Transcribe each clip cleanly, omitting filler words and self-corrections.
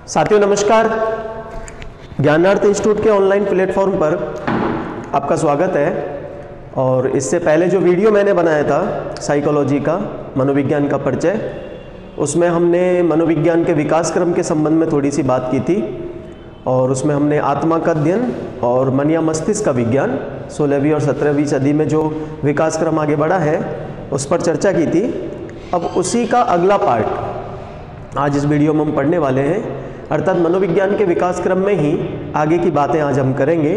साथियों नमस्कार। ज्ञानार्थ इंस्टीट्यूट के ऑनलाइन प्लेटफॉर्म पर आपका स्वागत है। और इससे पहले जो वीडियो मैंने बनाया था साइकोलॉजी का, मनोविज्ञान का परिचय, उसमें हमने मनोविज्ञान के विकास क्रम के संबंध में थोड़ी सी बात की थी। और उसमें हमने आत्मा का अध्ययन और मन या मस्तिष्क का विज्ञान 16वीं और 17वीं सदी में जो विकास क्रम आगे बढ़ा है उस पर चर्चा की थी। अब उसी का अगला पार्ट आज इस वीडियो में हम पढ़ने वाले हैं, अर्थात मनोविज्ञान के विकास क्रम में ही आगे की बातें आज हम करेंगे।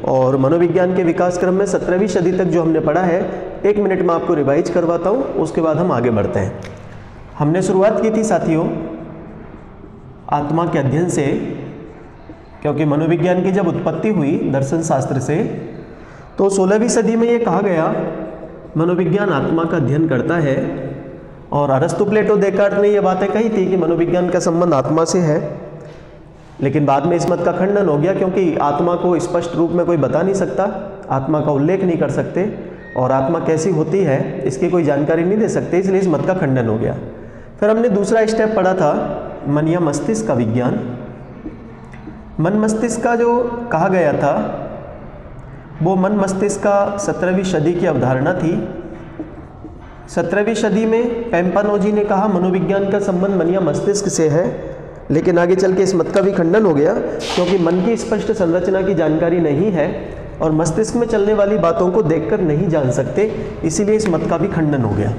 और मनोविज्ञान के विकास क्रम में 17वीं सदी तक जो हमने पढ़ा है, 1 मिनट में आपको रिवाइज करवाता हूँ, उसके बाद हम आगे बढ़ते हैं। हमने शुरुआत की थी साथियों आत्मा के अध्ययन से, क्योंकि मनोविज्ञान की जब उत्पत्ति हुई दर्शन शास्त्र से, तो 16वीं सदी में ये कहा गया मनोविज्ञान आत्मा का अध्ययन करता है। और अरस्तु, प्लेटो, देकार्त ने ये बातें कही थी कि मनोविज्ञान का संबंध आत्मा से है। लेकिन बाद में इस मत का खंडन हो गया, क्योंकि आत्मा को स्पष्ट रूप में कोई बता नहीं सकता, आत्मा का उल्लेख नहीं कर सकते और आत्मा कैसी होती है इसकी कोई जानकारी नहीं दे सकते, इसलिए इस मत का खंडन हो गया। फिर हमने दूसरा स्टेप पढ़ा था मन या मस्तिष्क का विज्ञान। मन मस्तिष्क का जो कहा गया था वो मन मस्तिष्क का 17वीं सदी की अवधारणा थी। 17वीं सदी में पैम्पानोजी ने कहा मनोविज्ञान का संबंध मन या मस्तिष्क से है, लेकिन आगे चल के इस मत का भी खंडन हो गया, क्योंकि मन की स्पष्ट संरचना की जानकारी नहीं है और मस्तिष्क में चलने वाली बातों को देखकर नहीं जान सकते, इसीलिए इस मत का भी खंडन हो गया।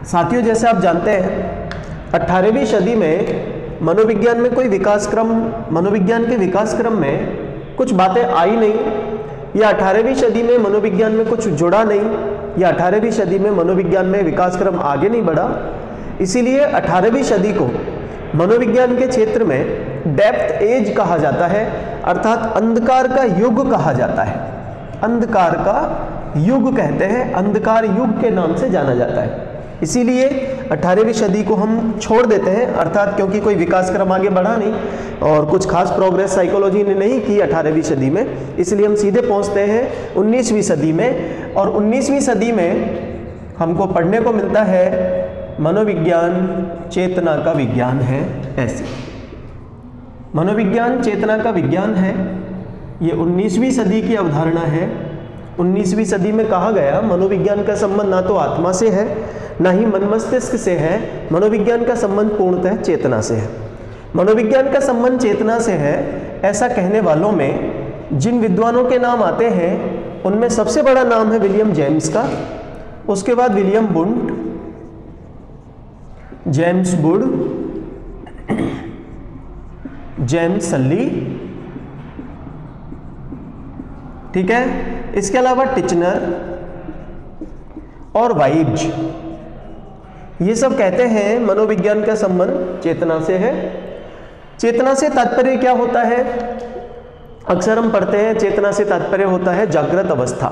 साथियों जैसे आप जानते हैं 18वीं सदी में मनोविज्ञान में कोई विकास क्रम, मनोविज्ञान के विकास क्रम में कुछ बातें आई नहीं, या 18वीं सदी में मनोविज्ञान में कुछ जुड़ा नहीं, या 18वीं सदी में मनोविज्ञान में विकास क्रम आगे नहीं बढ़ा। इसीलिए 18वीं सदी को मनोविज्ञान के क्षेत्र में डेप्थ एज कहा जाता है, अर्थात अंधकार का युग कहा जाता है। अंधकार का युग कहते हैं, अंधकार युग के नाम से जाना जाता है। इसीलिए 18वीं सदी को हम छोड़ देते हैं, अर्थात क्योंकि कोई विकास क्रम आगे बढ़ा नहीं और कुछ खास प्रोग्रेस साइकोलॉजी ने नहीं की 18वीं सदी में, इसलिए हम सीधे पहुंचते हैं 19वीं सदी में। और 19वीं सदी में हमको पढ़ने को मिलता है मनोविज्ञान चेतना का विज्ञान है। ऐसे मनोविज्ञान चेतना का विज्ञान है, ये 19वीं सदी की अवधारणा है। 19वीं सदी में कहा गया मनोविज्ञान का संबंध ना तो आत्मा से है ना ही मन मस्तिष्क से है, मनोविज्ञान का संबंध पूर्णतः चेतना से है। मनोविज्ञान का संबंध चेतना से है, ऐसा कहने वालों में जिन विद्वानों के नाम आते हैं उनमें सबसे बड़ा नाम है विलियम जेम्स का, उसके बाद William Wundt, James Wood, James Sully, ठीक है। इसके अलावा टिचनर और वाइब्ज, ये सब कहते हैं मनोविज्ञान का संबंध चेतना से है। चेतना से तात्पर्य क्या होता है? अक्सर हम पढ़ते हैं चेतना से तात्पर्य होता है जागृत अवस्था।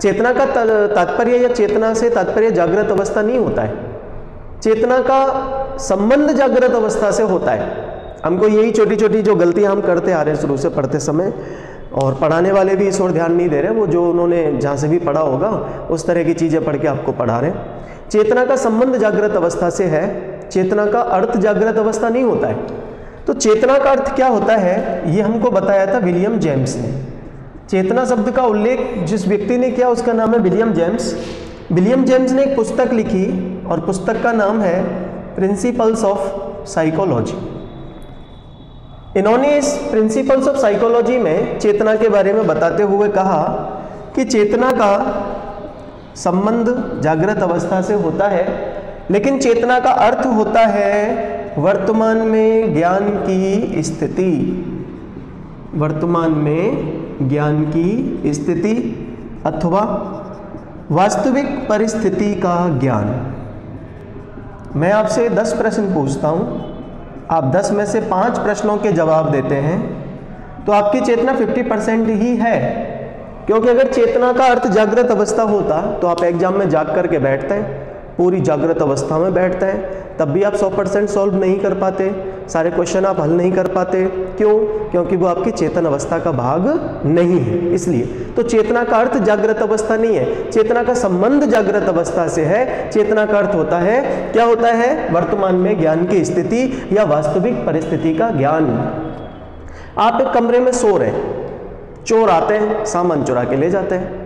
चेतना का तात्पर्य या चेतना से तात्पर्य जागृत अवस्था नहीं होता है, चेतना का संबंध जागृत अवस्था से होता है। हमको यही छोटी छोटी जो गलतियां हम करते आ रहे हैं शुरू से पढ़ते समय, और पढ़ाने वाले भी इस ओर ध्यान नहीं दे रहे, वो जो उन्होंने जहाँ से भी पढ़ा होगा उस तरह की चीज़ें पढ़ के आपको पढ़ा रहे हैं। चेतना का संबंध जागृत अवस्था से है, चेतना का अर्थ जागृत अवस्था नहीं होता है। तो चेतना का अर्थ क्या होता है ये हमको बताया था विलियम जेम्स ने। चेतना शब्द का उल्लेख जिस व्यक्ति ने किया उसका नाम है विलियम जेम्स। विलियम जेम्स ने एक पुस्तक लिखी और पुस्तक का नाम है प्रिंसिपल्स ऑफ साइकोलॉजी। इन्होंने इस प्रिंसिपल्स ऑफ साइकोलॉजी में चेतना के बारे में बताते हुए कहा कि चेतना का संबंध जागृत अवस्था से होता है, लेकिन चेतना का अर्थ होता है वर्तमान में ज्ञान की स्थिति, वर्तमान में ज्ञान की स्थिति अथवा वास्तविक परिस्थिति का ज्ञान। मैं आपसे 10 प्रश्न पूछता हूं, आप 10 में से 5 प्रश्नों के जवाब देते हैं तो आपकी चेतना 50% ही है, क्योंकि अगर चेतना का अर्थ जागृत अवस्था होता तो आप एग्जाम में जाग करके बैठते हैं, पूरी जागृत अवस्था में बैठता है, तब भी आप 100% सॉल्व नहीं कर पाते, सारे क्वेश्चन आप हल नहीं कर पाते। क्यों? क्योंकि वो आपकी चेतन अवस्था का भाग नहीं है, इसलिए। तो चेतना का अर्थ जागृत अवस्था नहीं है, चेतना का संबंध जागृत अवस्था से है। चेतना का अर्थ होता है, क्या होता है? वर्तमान में ज्ञान की स्थिति या वास्तविक परिस्थिति का ज्ञान। आप एक कमरे में सो रहे हैं, चोर आते हैं, सामान चुरा के ले जाते हैं।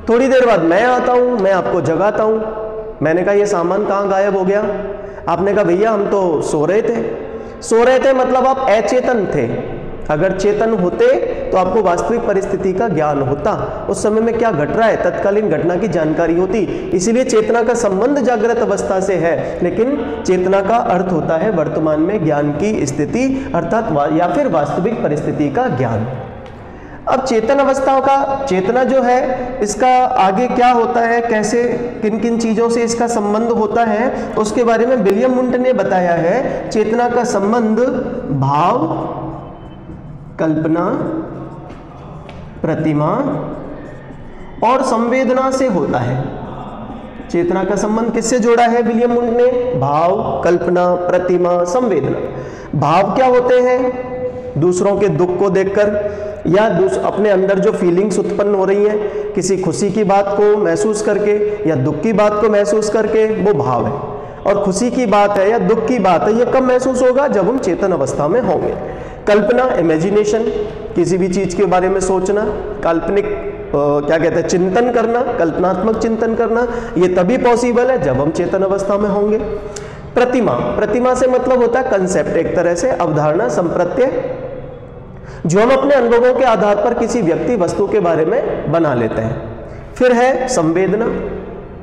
थोड़ी देर बाद मैं आता हूं, मैं आपको जगाता हूं, मैंने कहा ये सामान कहाँ गायब हो गया? आपने कहा भैया हम तो सो रहे थे, मतलब आप अचेतन थे। अगर चेतन होते तो आपको वास्तविक परिस्थिति का ज्ञान होता, उस समय में क्या घट रहा है तत्कालीन घटना की जानकारी होती। इसीलिए चेतना का संबंध जागृत अवस्था से है, लेकिन चेतना का अर्थ होता है वर्तमान में ज्ञान की स्थिति, अर्थात या फिर वास्तविक परिस्थिति का ज्ञान। अब चेतन अवस्थाओं का, चेतना जो है इसका आगे क्या होता है, कैसे किन किन चीजों से इसका संबंध होता है, उसके बारे में विलियम वुंट ने बताया है। चेतना का संबंध भाव, कल्पना, प्रतिमा और संवेदना से होता है। चेतना का संबंध किससे जोड़ा है विलियम वुंट ने? भाव, कल्पना, प्रतिमा, संवेदना। भाव क्या होते हैं? दूसरों के दुख को देखकर या अपने अंदर जो फीलिंग्स उत्पन्न हो रही हैं, किसी खुशी की बात को महसूस करके या दुख की बात को महसूस करके, वो भाव है। और खुशी की बात है या दुख की बात है, ये कब महसूस होगा? जब हम चेतन अवस्था में होंगे। कल्पना, इमेजिनेशन, किसी भी चीज के बारे में सोचना, काल्पनिक क्या कहते हैं, चिंतन करना, कल्पनात्मक चिंतन करना, ये तभी पॉसिबल है जब हम चेतन अवस्था में होंगे। प्रतिमा, प्रतिमा से मतलब होता है कंसेप्ट, एक तरह से अवधारणा, संप्रत्यय, जो हम अपने अनुभवों के आधार पर किसी व्यक्ति वस्तु के बारे में बना लेते हैं। फिर है संवेदना,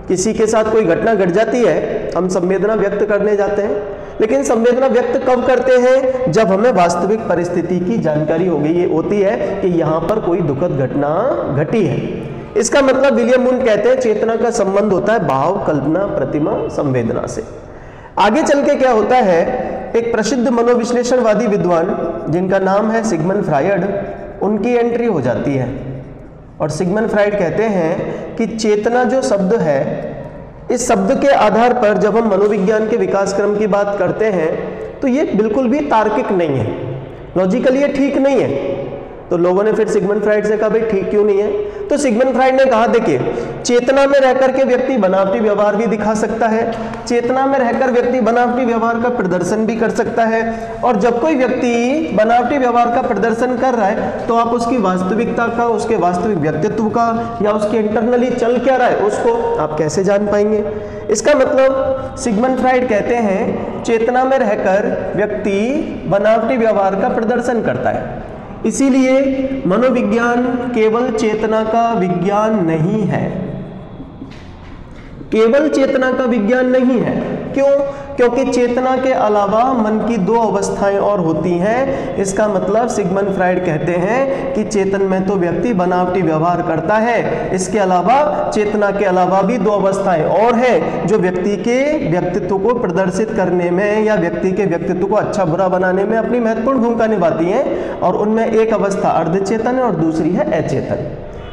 किसी के साथ कोई घटना घट जाती है, हम संवेदना व्यक्त करने जाते हैं, लेकिन संवेदना व्यक्त कब करते हैं? जब हमें वास्तविक परिस्थिति की जानकारी हो गई, ये होती है कि यहाँ पर कोई दुखद घटना घटी है। इसका मतलब विलियम वुंट कहते हैं चेतना का संबंध होता है भाव, कल्पना, प्रतिमा, संवेदना से। आगे चल के क्या होता है, एक प्रसिद्ध मनोविश्लेषणवादी विद्वान जिनका नाम है सिगमंड फ्रायड, उनकी एंट्री हो जाती है और सिगमंड फ्रायड कहते हैं कि चेतना जो शब्द है, इस शब्द के आधार पर जब हम मनोविज्ञान के विकास क्रम की बात करते हैं तो ये बिल्कुल भी तार्किक नहीं है, लॉजिकली ये ठीक नहीं है। तो लोगों ने फिर सिगमंड फ्रायड से कहा भाई ठीक क्यों नहीं है? तो सिगमंड फ्रायड ने कहा देखिए, चेतना में रहकर के व्यक्ति बनावटी व्यवहार भी दिखा सकता है, चेतना में रहकर व्यक्ति बनावटी व्यवहार का प्रदर्शन भी कर सकता है, और जब कोई व्यक्ति बनावटी व्यवहार का प्रदर्शन कर रहा है तो आप उसकी वास्तविकता का, उसके वास्तविक व्यक्तित्व का या उसके इंटरनली चल क्या रहा है उसको आप कैसे जान पाएंगे? इसका मतलब सिगमंड फ्रायड कहते हैं चेतना में रहकर व्यक्ति बनावटी व्यवहार का प्रदर्शन करता है। इसीलिए मनोविज्ञान केवल चेतना का विज्ञान नहीं है, केवल चेतना का विज्ञान नहीं है। क्यों? क्योंकि चेतना के अलावा मन की दो अवस्थाएं और होती हैं। इसका मतलब सिगमंड फ्रायड कहते हैं कि चेतन में तो व्यक्ति बनावटी व्यवहार करता है, इसके अलावा चेतना के अलावा भी दो अवस्थाएं और हैं जो व्यक्ति के व्यक्तित्व को प्रदर्शित करने में या व्यक्ति के व्यक्तित्व को अच्छा बुरा बनाने में अपनी महत्वपूर्ण भूमिका निभाती हैं, और उनमें एक अवस्था अर्धचेतन है और दूसरी है अचेतन।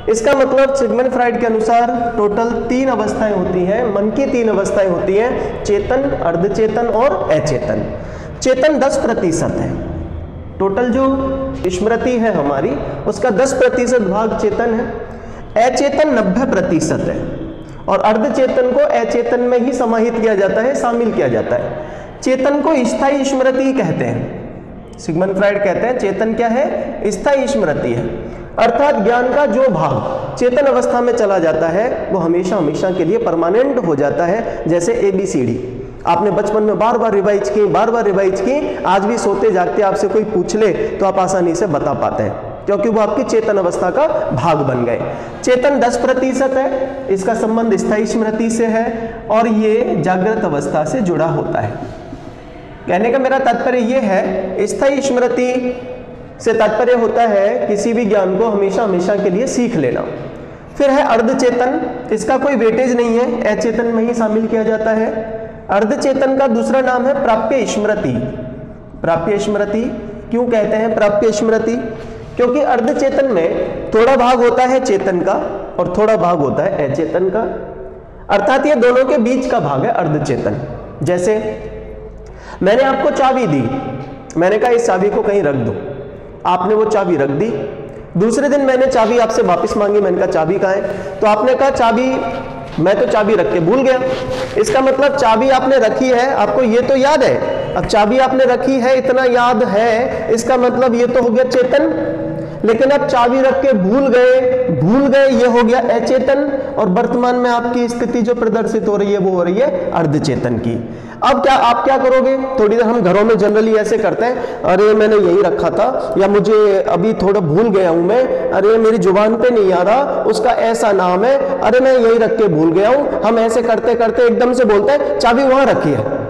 इसका मतलब सिगमंड फ्रायड के अनुसार टोटल 3 अवस्थाएं होती हैं, मन की 3 अवस्थाएं होती हैं, चेतन, अर्धचेतन और अचेतन। चेतन 10% है, टोटल जो स्मृति है हमारी उसका 10% भाग चेतन है। अचेतन 90% है और अर्धचेतन को अचेतन में ही समाहित किया जाता है, शामिल किया जाता है। चेतन को स्थायी स्मृति कहते हैं। सिगमंड फ्रायड कहते हैं चेतन क्या है? स्थायी स्मृति है, अर्थात ज्ञान का जो भाग चेतन अवस्था में चला जाता है वो हमेशा हमेशा के लिए परमानेंट हो जाता है। जैसे ABCD आपने बचपन में बार बार रिवाइज की, आज भी सोते जागते आपसे कोई पूछ ले तो आप आसानी से बता पाते हैं, क्योंकि वो आपकी चेतन अवस्था का भाग बन गए। चेतन 10% है, इसका संबंध स्थायी स्मृति से है और ये जागृत अवस्था से जुड़ा होता है। कहने का मेरा तात्पर्य ये है, स्थायी स्मृति से तात्पर्य होता है किसी भी ज्ञान को हमेशा हमेशा के लिए सीख लेना। फिर है अर्धचेतन, इसका कोई वेटेज नहीं है, अचेतन में ही शामिल किया जाता है। अर्धचेतन का दूसरा नाम है प्राप्य स्मृति। प्राप्य स्मृति क्यों कहते हैं प्राप्य स्मृति? क्योंकि अर्धचेतन में थोड़ा भाग होता है चेतन का और थोड़ा भाग होता है अचेतन का। अर्थात ये दोनों के बीच का भाग है अर्धचेतन। जैसे मैंने आपको चाबी दी, मैंने कहा इस चाबी को कहीं रख दो, आपने वो चाबी रख दी। दूसरे दिन मैंने चाबी आपसे वापस मांगी, मैंने कहा चाबी कहाँ है, तो आपने कहा चाबी, मैं तो चाबी रख के भूल गया। इसका मतलब चाबी आपने रखी है, आपको ये तो याद है। अब चाबी आपने रखी है, इतना याद है, इसका मतलब ये तो हो गया चेतन। लेकिन अब चाबी रख के भूल गए ये हो गया अचेतन। और वर्तमान में आपकी स्थिति जो प्रदर्शित हो रही है वो हो रही है अर्धचेतन की। अब क्या आप क्या करोगे, थोड़ी देर हम घरों में जनरली ऐसे करते हैं, अरे मैंने यही रखा था, या मुझे अभी थोड़ा भूल गया हूं मैं, अरे मेरी जुबान पे नहीं आ रहा, उसका ऐसा नाम है, अरे मैं यही रख के भूल गया हूं। हम ऐसे करते करते एकदम से बोलते हैं चाबी वहां रखी है,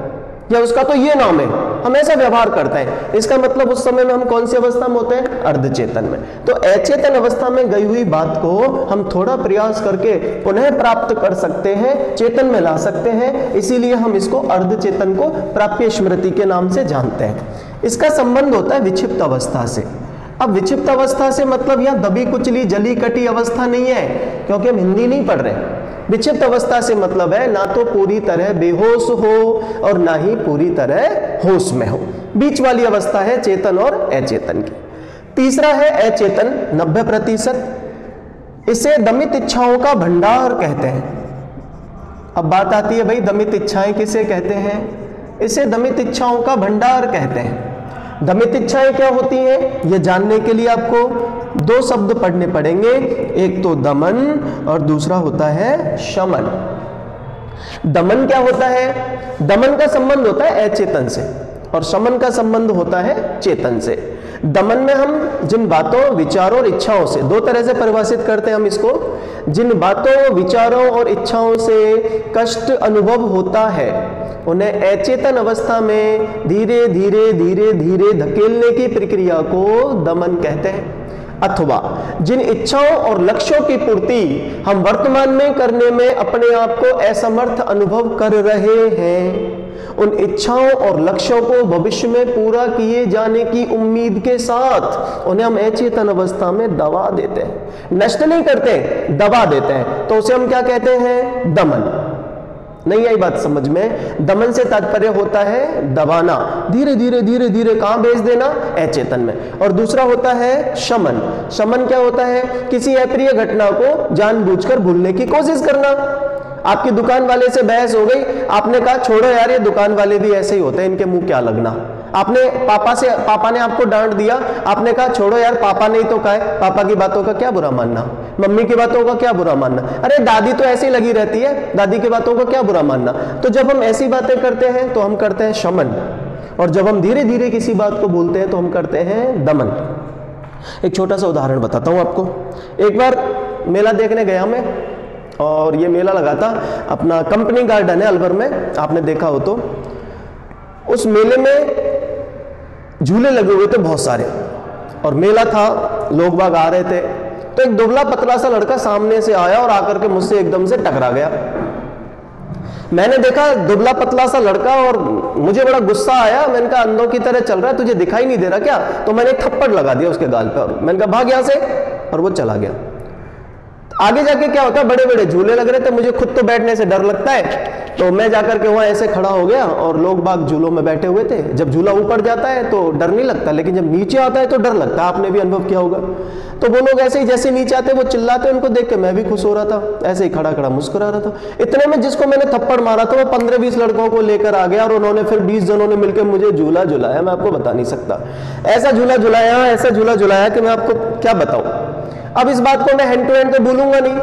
या उसका तो ये नाम है, हम ऐसा व्यवहार करते हैं। इसका मतलब उस समय में हम कौन सी अवस्था में होते हैं, अर्धचेतन में। तो अचेतन अवस्था में गई हुई बात को हम थोड़ा प्रयास करके पुनः प्राप्त कर सकते हैं, चेतन में ला सकते हैं, इसीलिए हम इसको अर्धचेतन को प्राप्य स्मृति के नाम से जानते हैं। इसका संबंध होता है विक्षिप्त अवस्था से। अब विक्षिप्त अवस्था से मतलब यह दबी कुचली जली कटी अवस्था नहीं है, क्योंकि हम हिंदी नहीं पढ़ रहे। विक्षिप्त अवस्था से मतलब है ना तो पूरी तरह बेहोश हो और ना ही पूरी तरह होश में हो, बीच वाली अवस्था है चेतन और अचेतन की। तीसरा है अचेतन 90%। इसे दमित इच्छाओं का भंडार कहते हैं। अब बात आती है भाई दमित इच्छाएं किसे कहते हैं, इसे दमित इच्छाओं का भंडार कहते हैं। दमित इच्छाएं क्या होती हैं, ये जानने के लिए आपको दो शब्द पढ़ने पड़ेंगे, एक तो दमन और दूसरा होता है शमन। दमन क्या होता है, दमन का संबंध होता है अचेतन से और शमन का संबंध होता है चेतन से। दमन में हम जिन बातों, विचारों और इच्छाओं से, दो तरह से परिभाषित करते हैं हम इसको, जिन बातों, विचारों और इच्छाओं से कष्ट अनुभव होता है उन्हें अचेतन अवस्था में धीरे धीरे धीरे धीरे धकेलने की प्रक्रिया को दमन कहते हैं। अथवा जिन इच्छाओं और लक्ष्यों की पूर्ति हम वर्तमान में करने में अपने आप को असमर्थ अनुभव कर रहे हैं, उन इच्छाओं और लक्ष्यों को भविष्य में पूरा किए जाने की उम्मीद के साथ उन्हें हम अचेतन अवस्था में दबा देते हैं, नष्ट नहीं करते, दबा देते हैं। तो उसे हम क्या कहते हैं, दमन। नहीं आई बात समझ में, दमन से तात्पर्य होता है दबाना, धीरे धीरे धीरे धीरे कहां भेज देना, अचेतन में। और दूसरा होता है शमन। शमन क्या होता है, किसी अप्रिय घटना को जानबूझकर भूलने की कोशिश करना। आपकी दुकान वाले से बहस हो गई, आपने कहा छोड़ो यार ये दुकान वाले भी ऐसे ही होते हैं, इनके मुंह क्या लगना। आपने पापा ने आपको डांट दिया, आपने कहा छोड़ो यार पापा ने ही तो कहा है, पापा की बातों का क्या बुरा मानना, मम्मी की बातों का क्या बुरा मानना, अरे दादी तो ऐसी लगी रहती है, दादी की बातों का क्या बुरा मानना। तो जब हम ऐसी बातें करते हैं तो हम करते हैं शमन, और जब हम धीरे धीरे किसी बात को बोलते हैं तो हम करते हैं दमन। एक छोटा सा उदाहरण बताता हूं आपको। एक बार मेला देखने गया मैं, और ये मेला लगा था अपना कंपनी गार्डन है अलवर में, आपने देखा हो तो। उस मेले में झूले लगे हुए थे बहुत सारे, और मेला था, लोग बाग आ रहे थे। तो एक दुबला पतला सा लड़का सामने से आया और आकर के मुझसे एकदम से टकरा गया। मैंने देखा दुबला पतला सा लड़का और मुझे बड़ा गुस्सा आया। मैंने कहा अंधों की तरह चल रहा है, तुझे दिखाई नहीं दे रहा क्या? तो मैंने एक थप्पड़ लगा दिया उसके गाल पे और मैंने कहा भाग यहां से, और वो चला गया। आगे जाके क्या होता है, बड़े बड़े झूले लग रहे थे, मुझे खुद तो बैठने से डर लगता है, तो मैं जाकर के वहां ऐसे खड़ा हो गया और लोग बाग झूलों में बैठे हुए थे। जब झूला ऊपर जाता है तो डर नहीं लगता, लेकिन जब नीचे आता है तो डर लगता है, आपने भी अनुभव किया होगा। तो वो लोग ऐसे ही जैसे नीचे आते वो चिल्लाते, उनको देख के मैं भी खुश हो रहा था, ऐसे ही खड़ा खड़ा मुस्कुरा रहा था। इतने में जिसको मैंने थप्पड़ मारा था वो 15-20 लड़कों को लेकर आ गया और उन्होंने फिर 20 जनों ने मिलकर मुझे झूला झुलाया, मैं आपको बता नहीं सकता। ऐसा झूला झुलाया, ऐसा झूला झुलाया कि मैं आपको क्या बताऊं। अब इस बात को मैं हैंड टू हैंड तो बोलूंगा नहीं,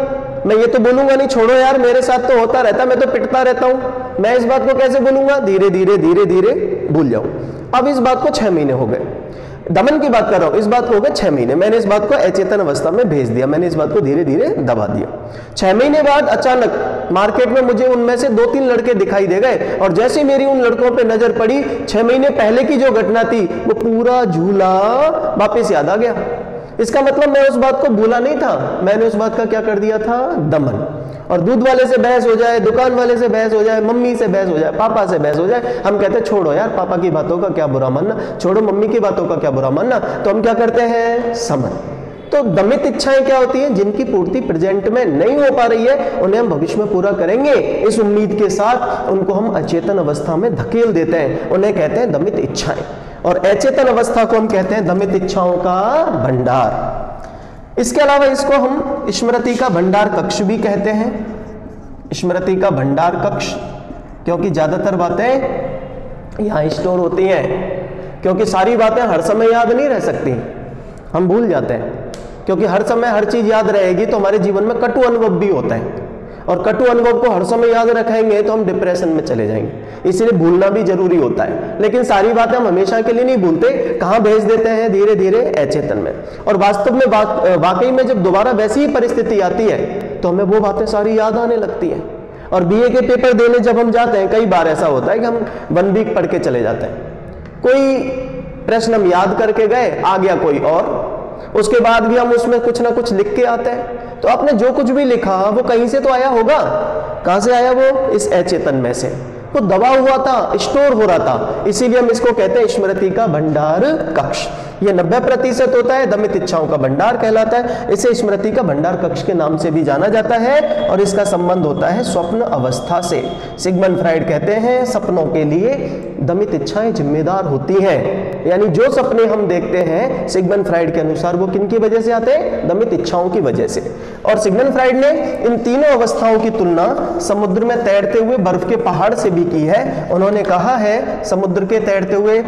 मैं ये तो बोलूंगा नहीं छोड़ो यार मेरे साथ तो होता रहता, मैं तो पिटता रहता हूं। मैं इस बात को कैसे बोलूंगा, धीरे धीरे धीरे धीरे भूल जाऊं। अब इस बात को 6 महीने हो गए, दमन की बात कर रहा हूं, इस बात को हो गए 6 महीने। मैंने इस बात को अचेतन अवस्था में भेज दिया, मैंने इस बात को धीरे धीरे दबा दिया। 6 महीने बाद अचानक मार्केट में मुझे उनमें से 2-3 लड़के दिखाई दे गए, और जैसे मेरी उन लड़कों पे नजर पड़ी, 6 महीने पहले की जो घटना थी वो पूरा झूला वापस याद आ गया। इसका मतलब मैं उस बात को भूला नहीं था, मैंने उस बात का क्या कर दिया था, दमन। और दूध वाले से बहस हो जाए, दुकान वाले से बहस हो जाए, मम्मी से बहस हो जाए, पापा से बहस हो जाए, हम कहते हैं छोड़ो यार पापा की बातों का क्या बुरा मानना, छोड़ो मम्मी की बातों का क्या बुरा मानना, तो हम क्या करते हैं, समन। तो दमित इच्छाएं क्या होती हैं? जिनकी पूर्ति प्रेजेंट में नहीं हो पा रही है, उन्हें हम भविष्य में पूरा करेंगे इस उम्मीद के साथ उनको हम अचेतन अवस्था में धकेल देते हैं, उन्हें कहते हैं दमित इच्छाएं। और अचेतन अवस्था को हम कहते हैं दमित इच्छाओं का भंडार। इसके अलावा इसको हम स्मृति का भंडार कक्ष भी कहते हैं, स्मृति का भंडार कक्ष, क्योंकि ज्यादातर बातें यहां स्टोर होती हैं, क्योंकि सारी बातें हर समय याद नहीं रह सकती, हम भूल जाते हैं। क्योंकि हर समय हर चीज याद रहेगी तो हमारे जीवन में कटु अनुभव भी होता है, और कटु अनुभव को हर समय याद रखेंगे तो हम डिप्रेशन में चले जाएंगे। इसलिए भूलना भी जरूरी होता है, लेकिन सारी बातें हम हमेशा के लिए नहीं भूलते, कहाँ भेज देते हैं? धीरे धीरे अचेतन में। और वास्तव में वाकई में जब दोबारा वैसी ही परिस्थिति आती है तो हमें वो बातें सारी याद आने लगती हैं। और बीए के पेपर देने जब हम जाते हैं, कई बार ऐसा होता है कि हम 1 वीक पढ़ के चले जाते हैं, कोई प्रश्न हम याद करके गए, आ गया कोई और, उसके बाद भी हम उसमें कुछ ना कुछ लिख के आते हैं। तो आपने जो कुछ भी लिखा वो कहीं से तो आया होगा, कहां से आया? वो इस अचेतन में से, वो दबा हुआ था, स्टोर हो रहा था। इसीलिए हम इसको कहते हैं स्मृति का भंडार कक्ष। ये 90% होता है, दमित इच्छाओं का भंडार कहलाता है। इसे स्मृति का भंडार कक्ष के नाम से भी जाना जाता है, और इसका संबंध होता है स्वप्न अवस्था से। सिगमंड फ्राइड कहते हैं सपनों के लिए दमित इच्छाएं जिम्मेदार होती हैं। यानी जो सपने हम देखते हैं सिगमंड फ्राइड के अनुसार वो किन की वजह से आते हैं? दमित इच्छाओं की वजह से। और सिगमंड फ्राइड ने इन तीनों अवस्थाओं की तुलना समुद्र में तैरते हुए बर्फ के पहाड़ से भी की है। उन्होंने कहा है समुद्र के तैरते हुए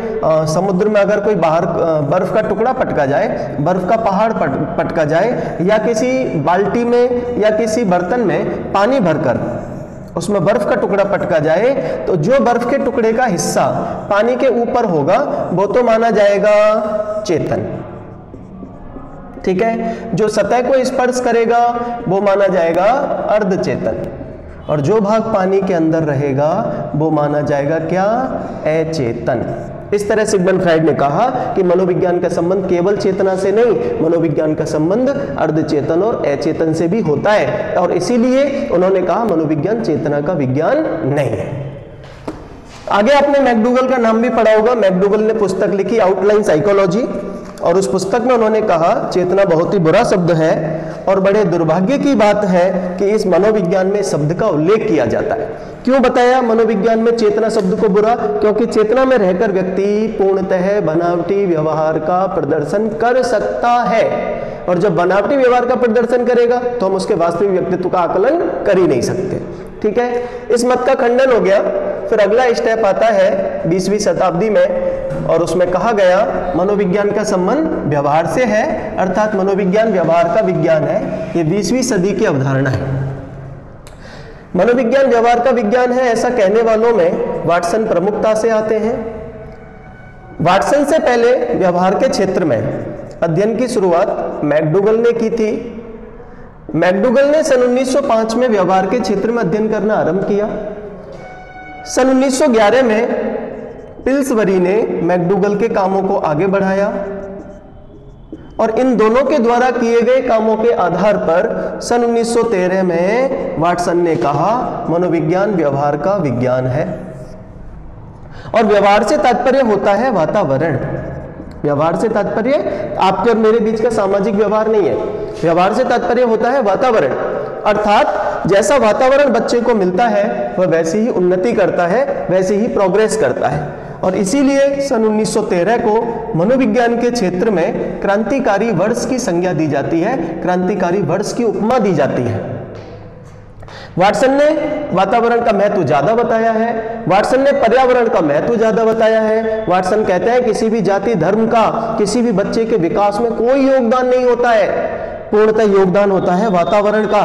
समुद्र में अगर कोई बाहर बर्फ का टुकड़ा पटका जाए, बर्फ का पहाड़ पटका जाए, या किसी बाल्टी में या किसी बर्तन में पानी भरकर उसमें बर्फ का टुकड़ा पटका जाए, तो जो बर्फ के टुकड़े का हिस्सा पानी के ऊपर होगा वो तो माना जाएगा चेतन, ठीक है। जो सतह को स्पर्श करेगा वो माना जाएगा अर्ध चेतन, और जो भाग पानी के अंदर रहेगा वो माना जाएगा क्या? अचेतन। इस तरह सिगमंड फ्राइड ने कहा कि मनोविज्ञान का संबंध केवल चेतना से नहीं, मनोविज्ञान का संबंध अर्धचेतन और अचेतन से भी होता है। और इसीलिए उन्होंने कहा मनोविज्ञान चेतना का विज्ञान नहीं है। आगे आपने मैकडूगल का नाम भी पढ़ा होगा। मैकडूगल ने पुस्तक लिखी आउटलाइन साइकोलॉजी, और उस पुस्तक में उन्होंने कहा चेतना बहुत ही बुरा शब्द है, और बड़े दुर्भाग्य की बात है कि इस मनोविज्ञान में शब्द का उल्लेख किया जाता है। क्यों बताया मनोविज्ञान में चेतना शब्द को बुरा? क्योंकि चेतना में रहकर व्यक्ति पूर्णतः बनावटी व्यवहार का प्रदर्शन कर सकता है, और जब बनावटी व्यवहार का प्रदर्शन करेगा तो हम उसके वास्तविक व्यक्तित्व का आकलन कर ही नहीं सकते, ठीक है। इस मत का खंडन हो गया। फिर अगला स्टेप आता है 20वीं शताब्दी में, और उसमें कहा गया मनोविज्ञान का संबंध व्यवहार से है, अर्थात मनोविज्ञान व्यवहार का विज्ञान है। ये 20वीं सदी की अवधारणा है। मनोविज्ञान व्यवहार का विज्ञान है, ऐसा कहने वालों में वाटसन प्रमुखता से आते हैं। वाटसन से पहले व्यवहार के क्षेत्र में अध्ययन की शुरुआत मैकडूगल ने की थी। मैकडूगल ने सन 1905 में व्यवहार के क्षेत्र में अध्ययन करना आरंभ किया। सन 1911 में पिल्सबरी ने मैकडूगल के कामों को आगे बढ़ाया, और इन दोनों के द्वारा किए गए कामों के आधार पर सन 1913 में वाटसन ने कहा मनोविज्ञान व्यवहार का विज्ञान है। और व्यवहार से तात्पर्य होता है वातावरण। व्यवहार से तात्पर्य आपके और मेरे बीच का सामाजिक व्यवहार नहीं है। व्यवहार से तात्पर्य होता है वातावरण, अर्थात जैसा वातावरण बच्चे को मिलता है वह वैसी ही उन्नति करता है, वैसे ही प्रोग्रेस करता है। और इसीलिए सन 1913 को मनोविज्ञान के क्षेत्र में क्रांतिकारी वर्ष की संज्ञा दी जाती है, क्रांतिकारी वर्ष की उपमा दी जाती है। वाटसन ने वातावरण का महत्व ज्यादा बताया है, वाटसन ने पर्यावरण का महत्व ज्यादा बताया है। वाटसन कहते हैं किसी भी जाति धर्म का किसी भी बच्चे के विकास में कोई योगदान नहीं होता है, पूर्णतः योगदान होता है वातावरण का।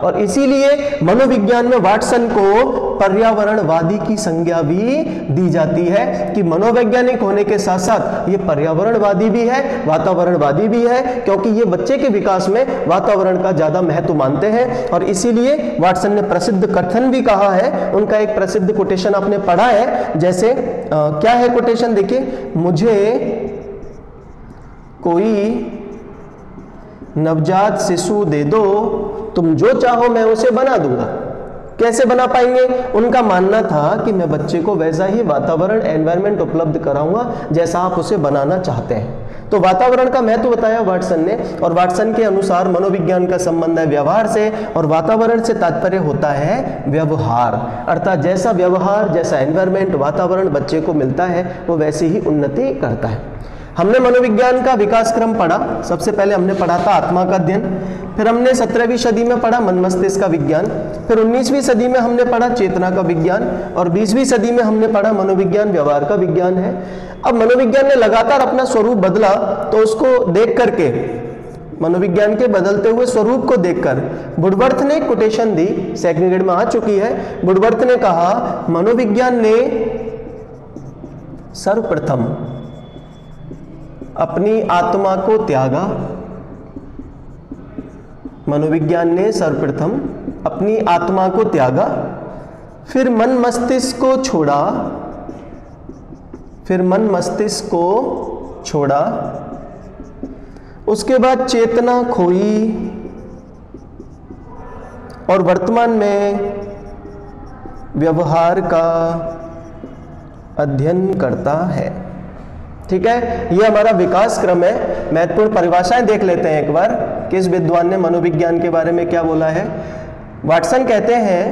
और इसीलिए मनोविज्ञान में वाटसन को पर्यावरणवादी की संज्ञा भी दी जाती है कि मनोवैज्ञानिक होने के साथ साथ ये पर्यावरणवादी भी है, वातावरणवादी भी है, क्योंकि ये बच्चे के विकास में वातावरण का ज्यादा महत्व मानते हैं। और इसीलिए वाटसन ने प्रसिद्ध कथन भी कहा है। उनका एक प्रसिद्ध कोटेशन आपने पढ़ा है, जैसे क्या है कोटेशन, देखिए, मुझे कोई नवजात शिशु दे दो, तुम जो चाहो मैं उसे बना दूंगा। कैसे बना पाएंगे? उनका मानना था कि मैं बच्चे को वैसा ही वातावरण, एनवायरनमेंट उपलब्ध कराऊंगा जैसा आप उसे बनाना चाहते हैं। तो वातावरण का महत्व बताया वाटसन ने, और वाटसन के अनुसार मनोविज्ञान का संबंध है व्यवहार से, और वातावरण से तात्पर्य होता है व्यवहार, अर्थात जैसा व्यवहार, जैसा एनवायरनमेंट, वातावरण बच्चे को मिलता है वो वैसी ही उन्नति करता है। हमने मनोविज्ञान का विकास क्रम पढ़ा। सबसे पहले हमने पढ़ा था आत्मा का अध्ययन, फिर हमने 17वीं सदी में पढ़ा मन मस्तिष्क का विज्ञान, फिर 19वीं सदी में हमने पढ़ा चेतना का विज्ञान, और 20वीं सदी में हमने पढ़ा मनोविज्ञान व्यवहार का विज्ञान है। अब मनोविज्ञान ने लगातार अपना स्वरूप बदला, तो उसको देख करके, मनोविज्ञान के बदलते हुए स्वरूप को देखकर वुडवर्थ ने कोटेशन दी, सेकंड ग्रेड में आ चुकी है। वुडवर्थ ने कहा मनोविज्ञान ने सर्वप्रथम अपनी आत्मा को त्यागा, मनोविज्ञान ने सर्वप्रथम अपनी आत्मा को त्यागा, फिर मन मस्तिष्क को छोड़ा, फिर मन मस्तिष्क को छोड़ा, उसके बाद चेतना खोई, और वर्तमान में व्यवहार का अध्ययन करता है। ठीक है, ये हमारा विकास क्रम है। महत्वपूर्ण परिभाषाएं देख लेते हैं एक बार, किस विद्वान ने मनोविज्ञान के बारे में क्या बोला है। वाटसन कहते हैं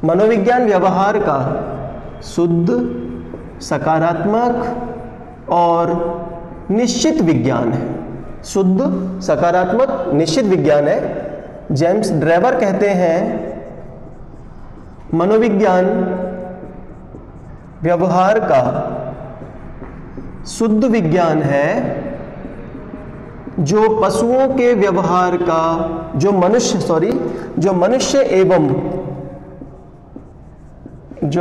मनोविज्ञान व्यवहार का शुद्ध, सकारात्मक और निश्चित विज्ञान है। शुद्ध, सकारात्मक, निश्चित विज्ञान है। जेम्स ड्रेवर कहते हैं मनोविज्ञान व्यवहार का शुद्ध विज्ञान है, जो पशुओं के व्यवहार का, जो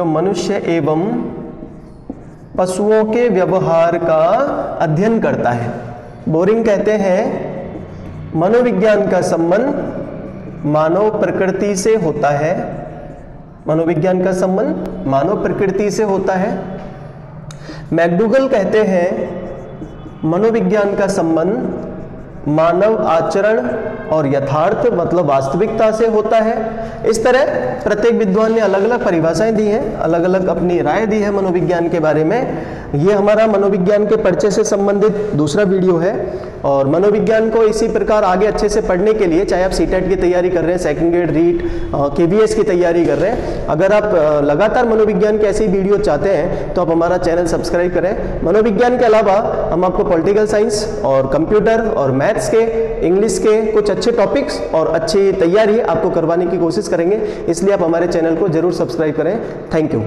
मनुष्य एवं पशुओं के व्यवहार का अध्ययन करता है। बोरिंग कहते हैं मनोविज्ञान का संबंध मानव प्रकृति से होता है, मनोविज्ञान का संबंध मानव प्रकृति से होता है। मैकडूगल कहते हैं मनोविज्ञान का संबंध मानव आचरण और यथार्थ मतलब वास्तविकता से होता है। इस तरह प्रत्येक विद्वान ने अलग अलग परिभाषाएं दी हैं, अलग अलग अपनी राय दी है मनोविज्ञान के बारे में। ये हमारा मनोविज्ञान के परिचय से संबंधित दूसरा वीडियो है, और मनोविज्ञान को इसी प्रकार आगे अच्छे से पढ़ने के लिए, चाहे आप सीटेट की तैयारी कर रहे हैं, सेकंड ग्रेड रीट, केबीएस की तैयारी कर रहे हैं, अगर आप लगातार मनोविज्ञान के ऐसी वीडियो चाहते हैं तो आप हमारा चैनल सब्सक्राइब करें। मनोविज्ञान के अलावा हम आपको पॉलिटिकल साइंस और कंप्यूटर और मैथ्स के, इंग्लिश के कुछ अच्छे टॉपिक्स और अच्छी तैयारी आपको करवाने की कोशिश करेंगे, इसलिए आप हमारे चैनल को जरूर सब्सक्राइब करें। Thank you.